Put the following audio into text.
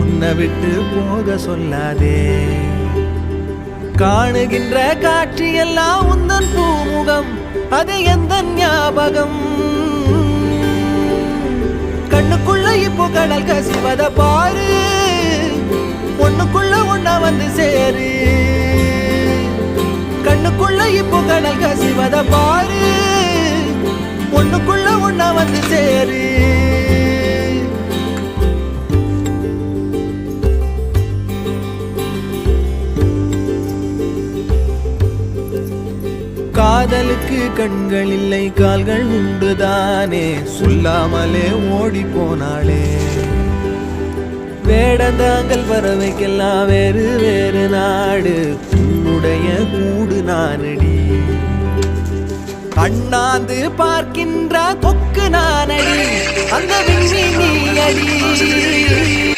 உன்னை விட்டு போக சொல்லாதே. காணுகின்ற காட்சியெல்லாம் உந்தன் பூமுகம், அது எந்த ஞாபகம். கண்ணுக்குள்ள இப்போ கடல் கசிவத பாரு, ஒண்ணுக்குள்ள ஒன்னா வந்து சேரு. கண்ணுக்குள்ள இப்போ கடல் கசிவத பாரு, ஒண்ணுக்குள்ள ஒன்னா வந்து சேரு. காதலுக்கு கண்கள் இல்லை கால்கள் உண்டுதானே, சொல்லாமலே ஓடி போனாளே. வேடந்தாங்கள் பறவைக்கெல்லாம் வேறு வேறு நாடு, உன்னுடைய கூடு நானடி. அண்ணாந்து பார்க்கின்ற கொக்கு நானடி, அந்த விண்ணி நீ அடி.